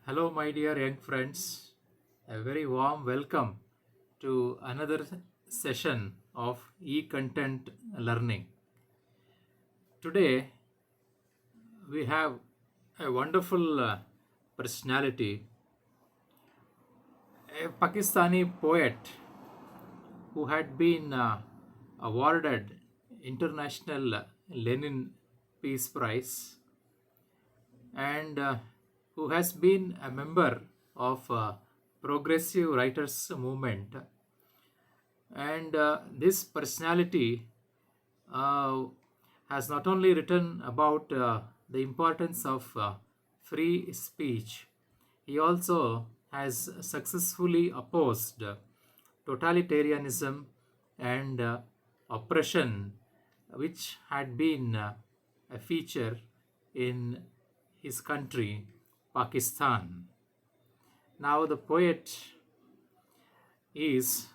Hello, my dear young friends. A very warm welcome to another session of e-content learning. Today, we have a wonderful personality, a Pakistani poet who had been awarded International Lenin Peace Prize and who has been a member of progressive writers movement. And this personality uh, has not only written about the importance of free speech, he also has successfully opposed totalitarianism and oppression, which had been a feature in his country, Pakistan. Now, the poet is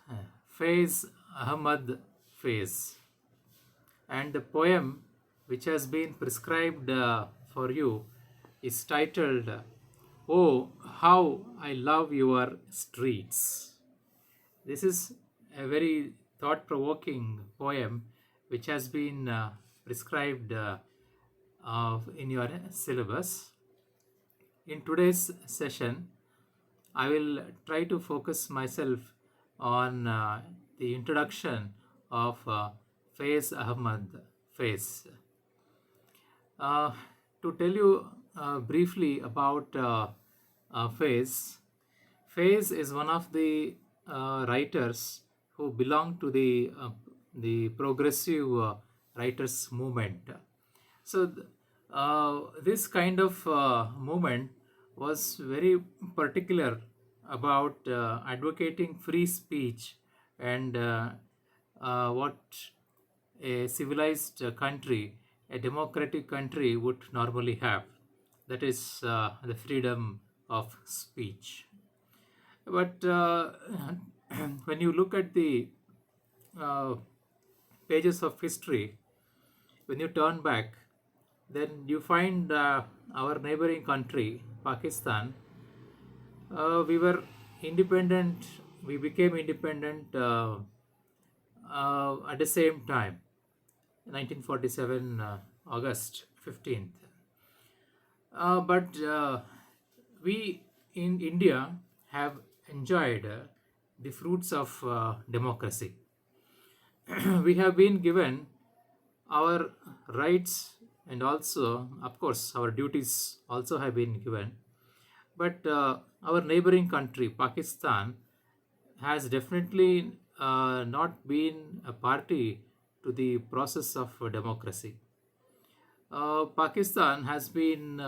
Faiz Ahmad Faiz, and the poem which has been prescribed for you is titled Oh, How I Love Your Streets. This is a very thought provoking poem which has been prescribed in your syllabus. In today's session, I will try to focus myself on the introduction of Faiz Ahmad Faiz. Uh, to tell you briefly about Faiz, Faiz is one of the writers who belong to the progressive writers movement. So, this kind of movement was very particular about advocating free speech and what a civilized country, a democratic country, would normally have. That is the freedom of speech. But when you look at the uh, pages of history, when you turn back, then you find our neighboring country, Pakistan. We were independent, we became independent at the same time, 1947, August 15th. But we in India have enjoyed the fruits of democracy. We have been given our rights and also, of course, our duties also have been given. But our neighboring country, Pakistan, has definitely not been a party to the process of democracy. Pakistan has been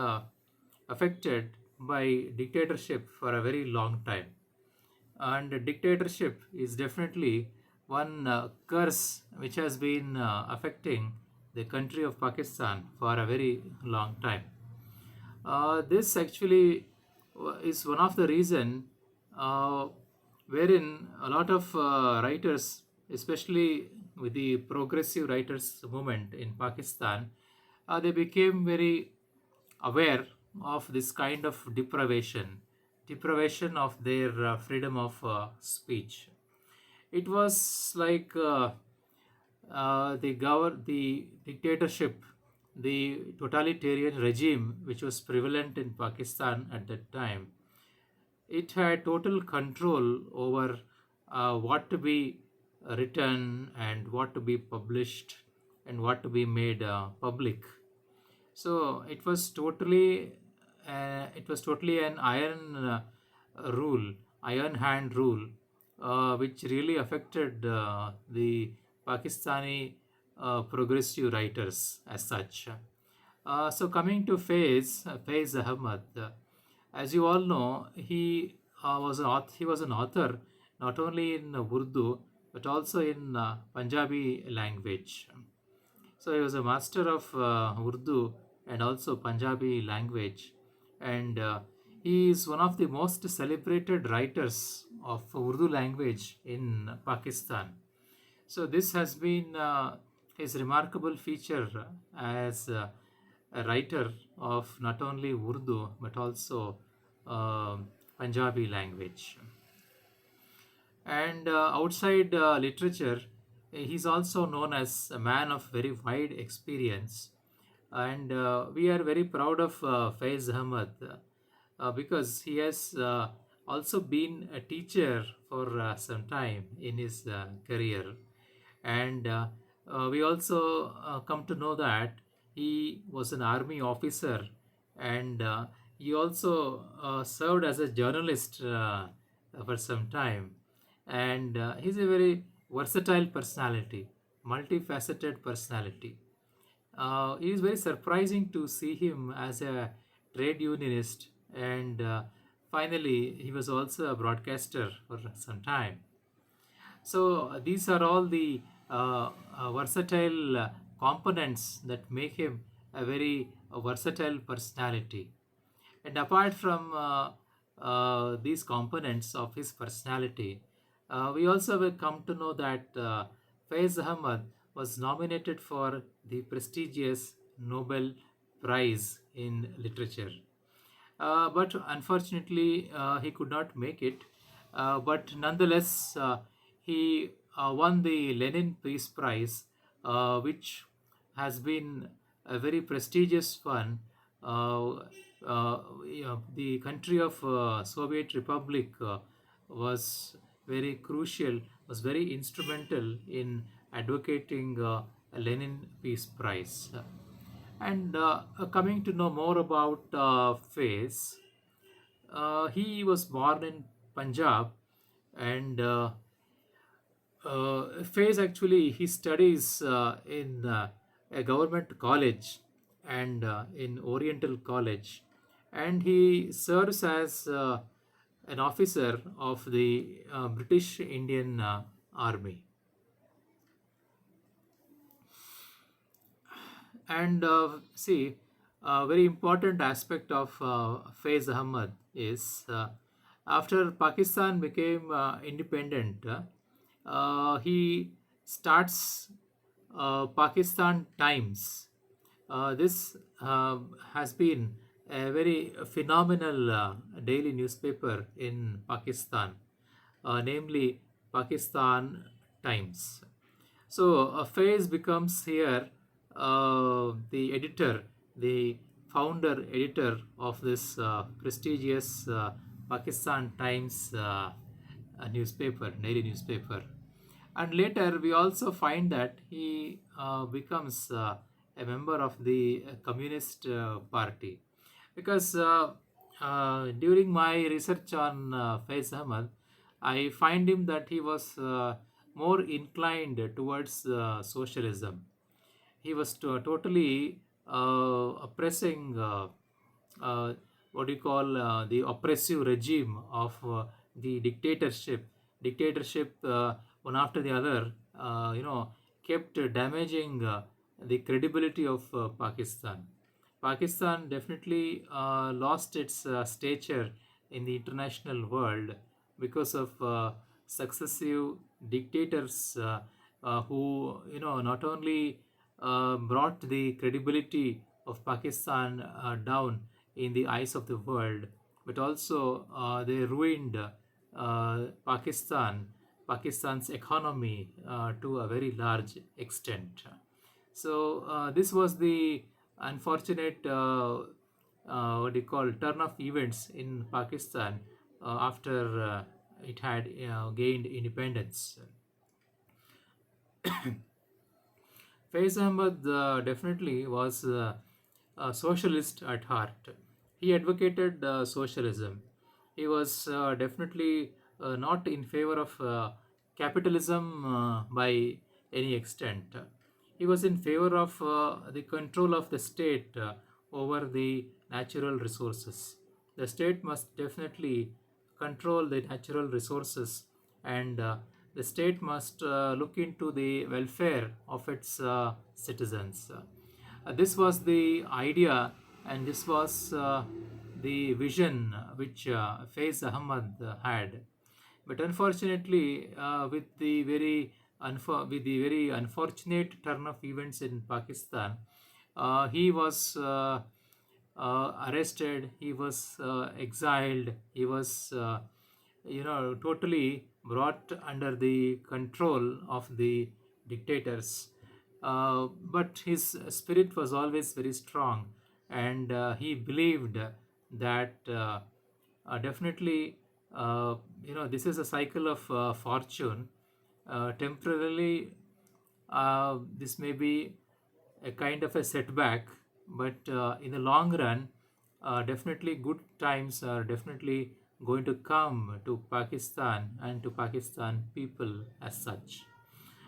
affected by dictatorship for a very long time. And dictatorship is definitely one curse which has been affecting the country of Pakistan for a very long time. This actually is one of the reason uh, wherein a lot of writers, especially with the progressive writers movement in Pakistan, they became very aware of this kind of deprivation of their freedom of speech. It was like the dictatorship, the totalitarian regime which was prevalent in Pakistan at that time. It had total control over what to be written and what to be published and what to be made public. So it was totally an rule, iron hand rule, which really affected the Pakistani progressive writers as such. So coming to Faiz Ahmad, as you all know, he was an author not only in Urdu but also in Punjabi language. So he was a master of Urdu and also Punjabi language, and he is one of the most celebrated writers of Urdu language in Pakistan. So this has been his remarkable feature as a writer of not only Urdu but also Punjabi language. And outside literature, he's also known as a man of very wide experience. And we are very proud of Faiz Ahmad because he has also been a teacher for some time in his career. And we also come to know that he was an army officer, and he also served as a journalist for some time. And he's a very versatile personality, multifaceted personality. It is very surprising to see him as a trade unionist, and finally, he was also a broadcaster for some time. So these are all the versatile components that make him a very versatile personality. And apart from these components of his personality, we also will come to know that Faiz Ahmad was nominated for the prestigious Nobel Prize in Literature. But unfortunately, he could not make it. But nonetheless, he won the Lenin Peace Prize, which has been a very prestigious one. The country of Soviet Republic was very crucial, was very instrumental in advocating a Lenin Peace Prize. And coming to know more about Faiz, he was born in Punjab, and Faiz actually he studies in a government college and in Oriental College, and he serves as an officer of the British Indian Army. And see, a very important aspect of Faiz Ahmad is after Pakistan became independent, he starts Pakistan Times. This has been a very phenomenal daily newspaper in Pakistan, namely Pakistan Times. So Faiz becomes here the editor, the founder editor of this prestigious Pakistan Times newspaper, daily newspaper. And later we also find that he becomes a member of the Communist Party, because during my research on Faiz Ahmad, I find him that he was more inclined towards socialism. He was totally oppressing what do you call the oppressive regime of the dictatorship one after the other, kept damaging the credibility of Pakistan definitely lost its stature in the international world because of successive dictators who not only brought the credibility of Pakistan down in the eyes of the world, but also they ruined Pakistan's economy to a very large extent. So this was the unfortunate what do you call turn of events in Pakistan after it had gained independence. Faiz Ahmad definitely was a socialist at heart. He advocated socialism. He was definitely not in favor of capitalism by any extent. He was in favor of the control of the state over the natural resources. The state must definitely control the natural resources, and the state must look into the welfare of its citizens. This was the idea, and this was the vision which Faiz Ahmad had. But unfortunately, with the very unfortunate turn of events in Pakistan, he was arrested, he was exiled, he was totally brought under the control of the dictators. But his spirit was always very strong, and he believed that definitely, this is a cycle of fortune. Temporarily, this may be a kind of a setback, but in the long run, definitely good times are definitely going to come to Pakistan and to Pakistan people as such.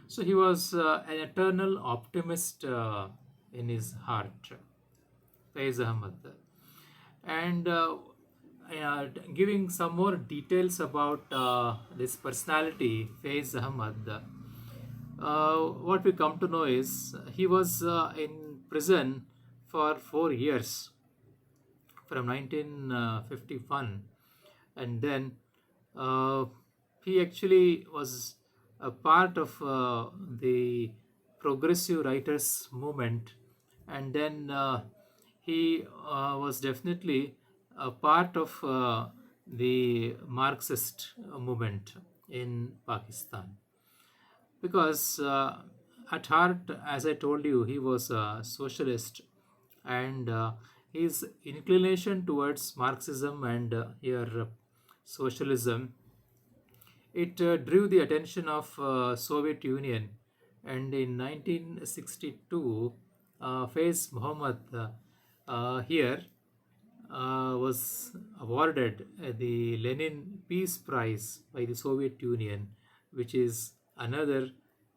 So he was an eternal optimist in his heart, Faiz Ahmad. And giving some more details about this personality, Faiz Ahmad, what we come to know is he was in prison for 4 years from 1951, and then uh, he actually was a part of the progressive writers movement, and then he was definitely a part of the Marxist movement in Pakistan, because at heart, as I told you, he was a socialist, and his inclination towards Marxism and here socialism, it drew the attention of Soviet Union, and in 1962, Faiz Muhammad here was awarded the Lenin Peace Prize by the Soviet Union, which is another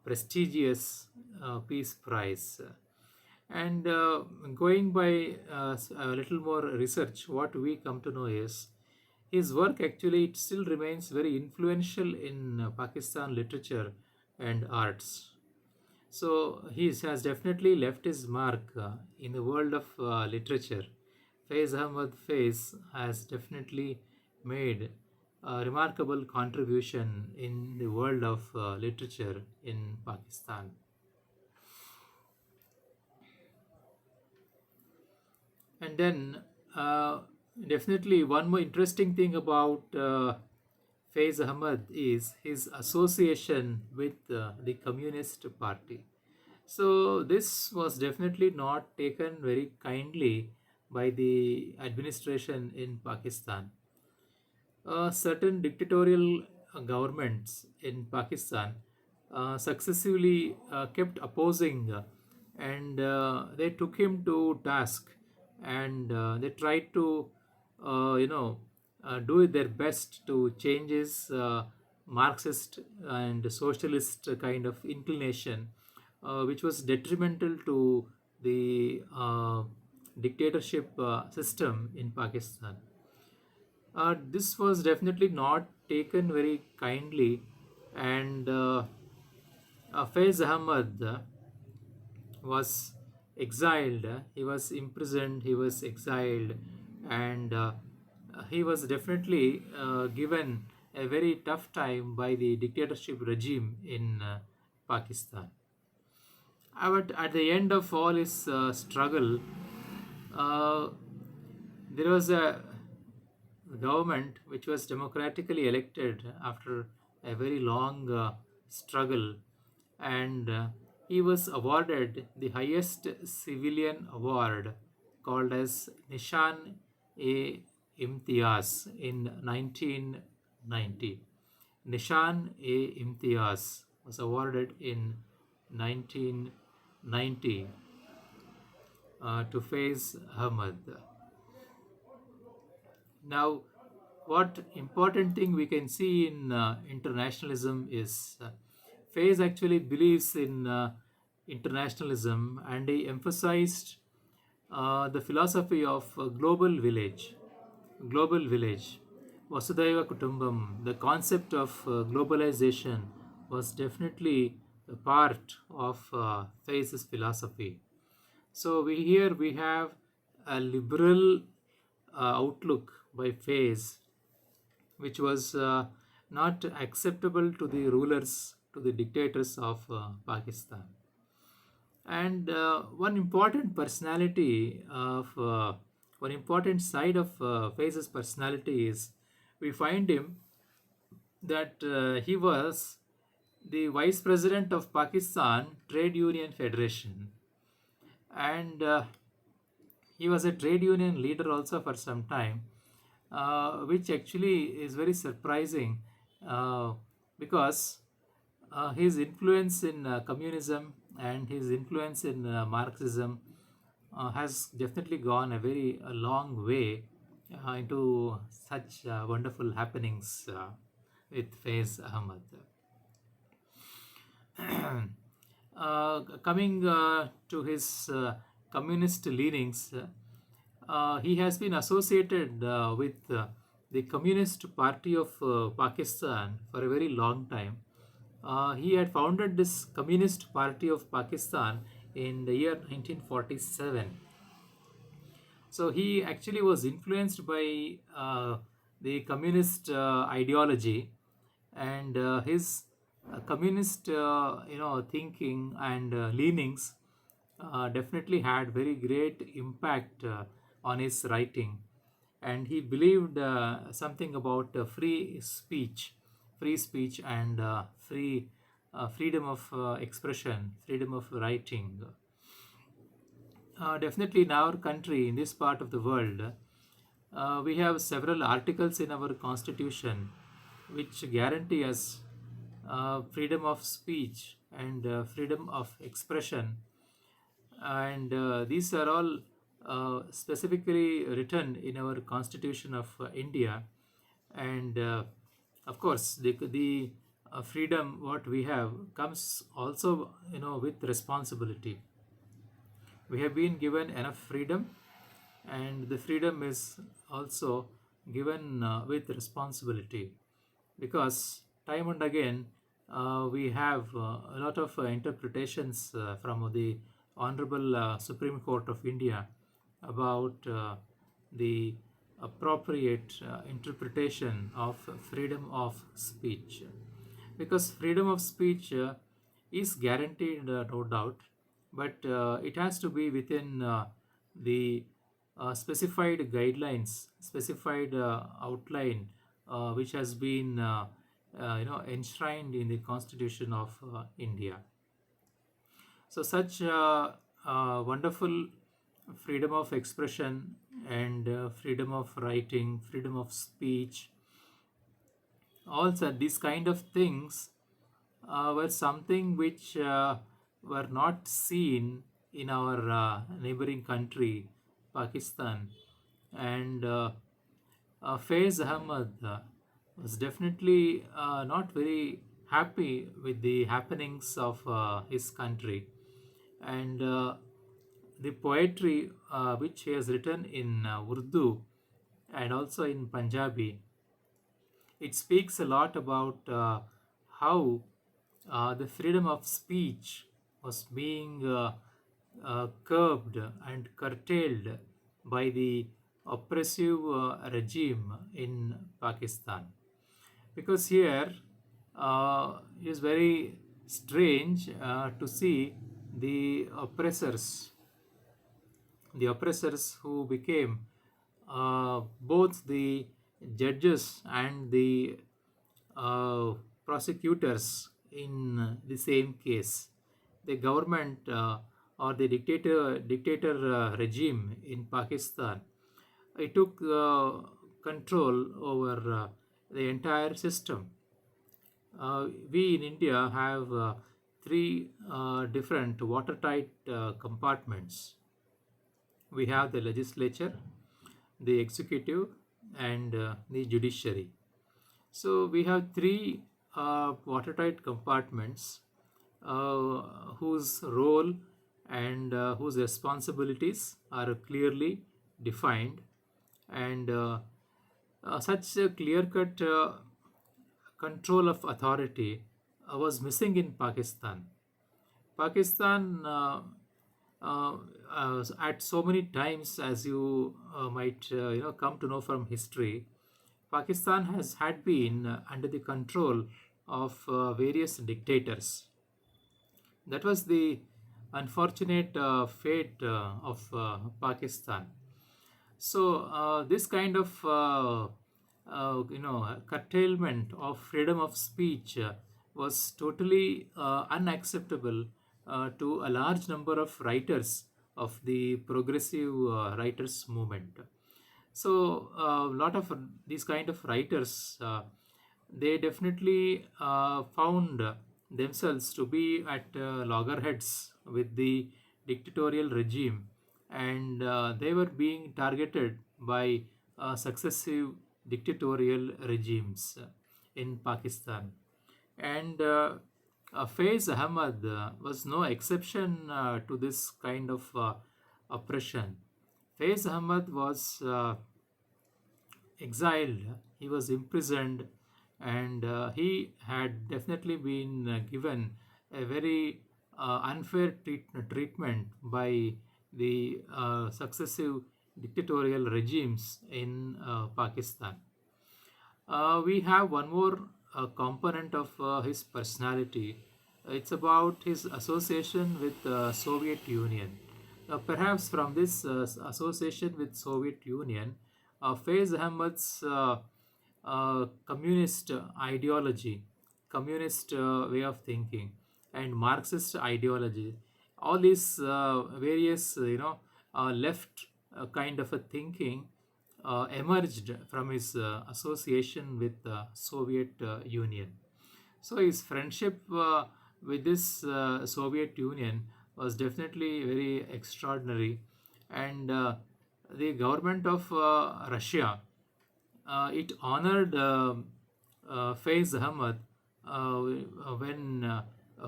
prestigious peace prize. And going by a little more research, what we come to know is his work actually it still remains very influential in Pakistan literature and arts. So he has definitely left his mark in the world of literature. Faiz Ahmad Faiz has definitely made a remarkable contribution in the world of literature in Pakistan. And then, uh, definitely, one more interesting thing about Faiz Ahmad is his association with the Communist Party. So, this was definitely not taken very kindly by the administration in Pakistan. Certain dictatorial governments in Pakistan successively kept opposing, and they took him to task, and they tried to, do their best to change his Marxist and socialist kind of inclination, which was detrimental to the dictatorship system in Pakistan. This was definitely not taken very kindly, and Faiz Ahmad was exiled, he was imprisoned, he was exiled, and he was definitely given a very tough time by the dictatorship regime in Pakistan. But at the end of all his struggle, uh, there was a government which was democratically elected after a very long struggle, and he was awarded the highest civilian award called as Nishan e Imtiaz in 1990. Nishan e Imtiaz was awarded in 1990 to Faiz Ahmad. Now, what important thing we can see in internationalism is Faiz actually believes in internationalism, and he emphasized the philosophy of global village. Global village, Vasudhaiva Kutumbam, the concept of globalization was definitely a part of Faiz's philosophy. So we have a liberal outlook by Faiz, which was not acceptable to the rulers, to the dictators of Pakistan. And one important personality of one important side of Faizz's personality is we find him that he was the vice president of Pakistan Trade Union Federation, and he was a trade union leader also for some time, which actually is very surprising uh, because his influence in communism and his influence in Marxism has definitely gone a long way into such wonderful happenings with Faiz Ahmad. Coming to his communist leanings, he has been associated with the Communist Party of Pakistan for a very long time. He had founded this Communist Party of Pakistan in the year 1947. So he actually was influenced by the communist ideology, and his communist thinking and leanings definitely had very great impact on his writing. And he believed something about free speech and freedom of expression, freedom of writing. Definitely, in our country, in this part of the world, we have several articles in our constitution which guarantee us freedom of speech and freedom of expression, and these are all specifically written in our constitution of India. And of course, the freedom what we have comes also, with responsibility. We have been given enough freedom, and the freedom is also given with responsibility, because time and again we have a lot of interpretations from the Honorable Supreme Court of India about the appropriate interpretation of freedom of speech, because freedom of speech is guaranteed, no doubt, but it has to be within the specified guidelines, specified outline, which has been enshrined in the Constitution of India. So such wonderful freedom of expression and freedom of writing, freedom of speech, also these kind of things were something which were not seen in our neighboring country, Pakistan. And Faiz Ahmad was definitely not very happy with the happenings of his country. And the poetry which he has written in Urdu and also in Punjabi, it speaks a lot about how the freedom of speech was being curbed and curtailed by the oppressive regime in Pakistan. Because here it is very strange to see the oppressors who became both the judges and the uh, prosecutors in the same case. The government or the dictator regime in Pakistan, it took control over the entire system. We in India have three different watertight compartments. We have the legislature, the executive, and the judiciary. So we have three watertight compartments whose role and whose responsibilities are clearly defined, and such a clear cut control of authority was missing in Pakistan. Pakistan, at so many times, as you might come to know from history, Pakistan has had been under the control of various dictators. That was the unfortunate fate of Pakistan. So this kind of curtailment of freedom of speech was totally unacceptable to a large number of writers of the progressive writers movement. So a lot of these kind of writers, they definitely found themselves to be at loggerheads with the dictatorial regime, and they were being targeted by successive dictatorial regimes in Pakistan. And Faiz Ahmad was no exception to this kind of oppression. Faiz Ahmad was exiled, he was imprisoned, and he had definitely been given a very unfair treatment by the successive dictatorial regimes in Pakistan. We have one more component of his personality. It's about his association with Soviet Union. Perhaps from this association with Soviet Union, Faiz Ahmad's communist ideology, communist way of thinking, and Marxist ideology, all these various left kind of a thinking emerged from his association with the Soviet Union. So his friendship with this Soviet Union was definitely very extraordinary, and the government of Russia, it honored Faiz Ahmad when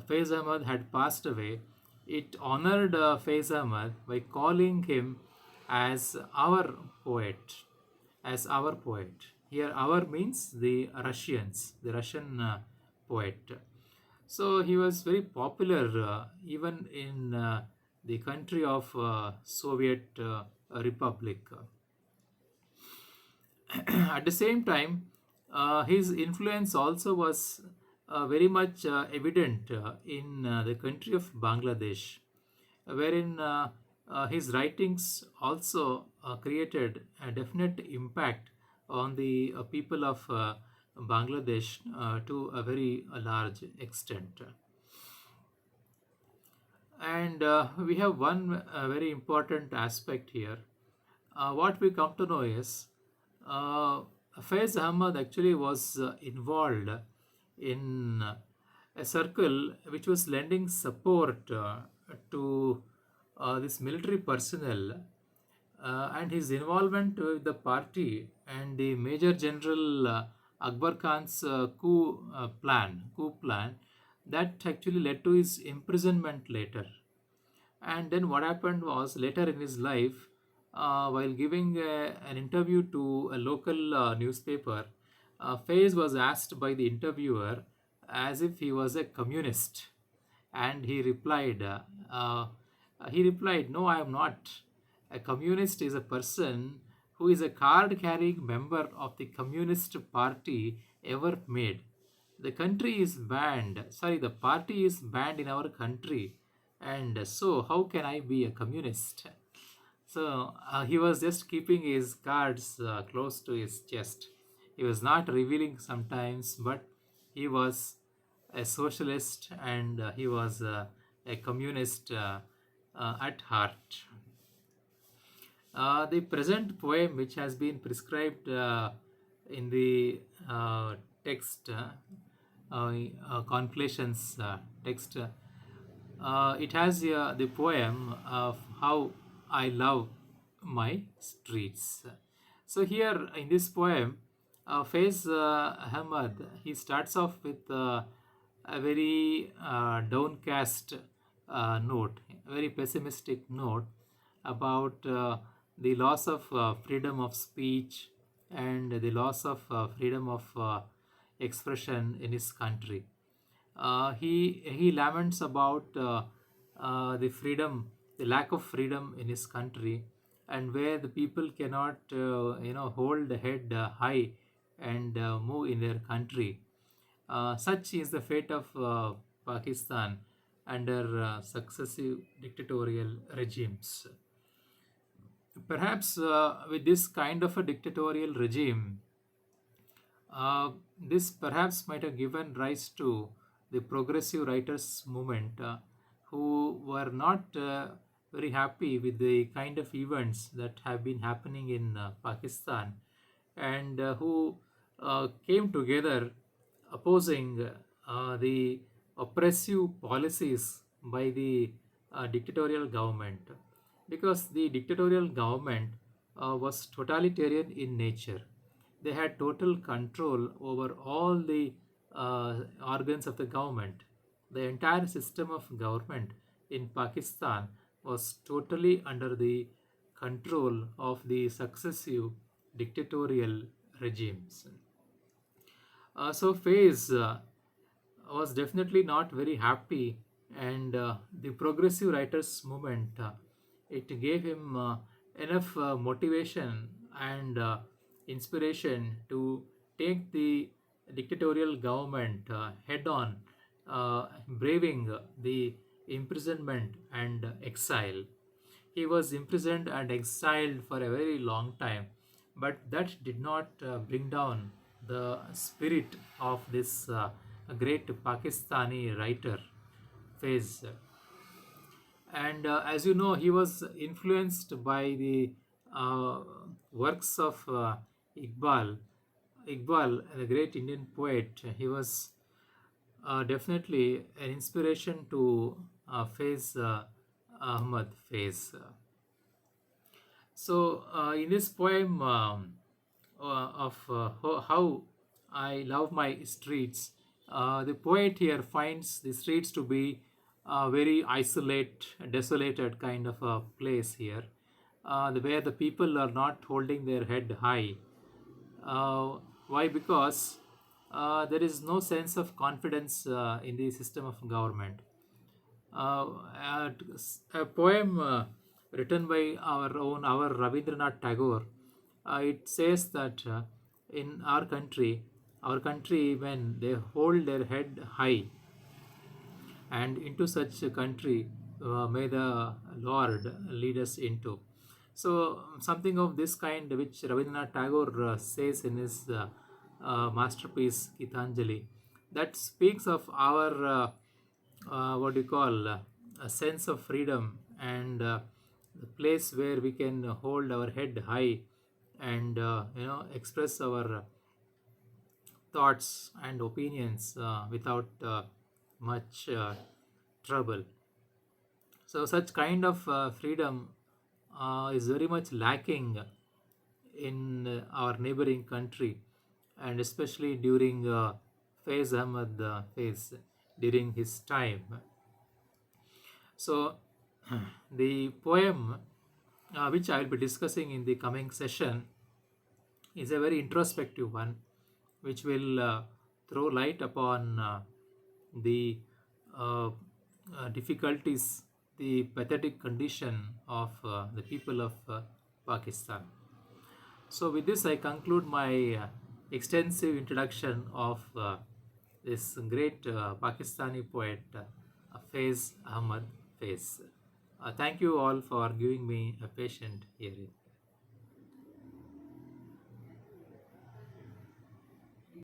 Faiz Ahmad had passed away. It honored Faiz Ahmad by calling him as our poet, as our poet. Here, our means the Russians, the Russian poet. So he was very popular even in the country of Soviet Republic. At the same time, his influence also was very much evident in the country of Bangladesh, wherein his writings also created a definite impact on the people of Bangladesh to a very large extent. And we have one very important aspect here. What we come to know is uh, Faiz Ahmad actually was involved in a circle which was lending support to this military personnel, and his involvement with the party and the Major General Akbar Khan's coup plan, that actually led to his imprisonment later. And then what happened was later in his life, while giving an interview to a local newspaper, Faiz was asked by the interviewer as if he was a communist, and uh, he replied, "No, I am not. A communist is a person who is a card-carrying member of the Communist Party ever made. The country is banned. Sorry, the party is banned in our country, and so how can I be a communist?" So he was just keeping his cards close to his chest. He was not revealing sometimes, but he was a socialist, and he was a communist at heart. The present poem, which has been prescribed in the text, Conflations text, it has the poem of How I Love My Streets. So, here in this poem, Faiz Ahmad, he starts off with a very downcast note, a very pessimistic note about the loss of freedom of speech and the loss of freedom of expression in his country. He laments about the freedom, the lack of freedom in his country, and where the people cannot hold the head high and move in their country. Such is the fate of Pakistan under successive dictatorial regimes. Perhaps with this kind of a dictatorial regime, this perhaps might have given rise to the progressive writers movement, who were not very happy with the kind of events that have been happening in Pakistan, and who came together opposing the oppressive policies by the dictatorial government, because the dictatorial government was totalitarian in nature. They had total control over all the organs of the government. The entire system of government in Pakistan was totally under the control of the successive dictatorial regimes. So Faiz was definitely not very happy, and the progressive writers movement, it gave him enough motivation and inspiration to take the dictatorial government head on, braving the imprisonment and exile. He was imprisoned and exiled for a very long time, but that did not bring down the spirit of this great Pakistani writer, Faiz. And as you know, he was influenced by the uh, works of Iqbal. Iqbal, the great Indian poet, he was definitely an inspiration to Faiz Ahmad Faiz. So, in this poem of how I love my streets, the poet here finds the streets to be a very desolated kind of a place here, where the people are not holding their head high. Why? Because there is no sense of confidence in the system of government. uh, a poem written by our Rabindranath Tagore. It says that in our country, when they hold their head high, and into such a country may the Lord lead us into. So something of this kind, which Rabindranath Tagore says in his masterpiece Gitanjali, that speaks of our what do you call a sense of freedom, and the place where we can hold our head high and express our thoughts and opinions without much trouble. So such kind of freedom is very much lacking in our neighboring country, and especially during Faiz Ahmad Faiz, during his time. So the poem which I will be discussing in the coming session is a very introspective one, which will throw light upon the uh, difficulties, the pathetic condition of the people of Pakistan. So, with this, I conclude my extensive introduction of this great Pakistani poet, Faiz Ahmad Faiz. Thank you all for giving me a patient hearing.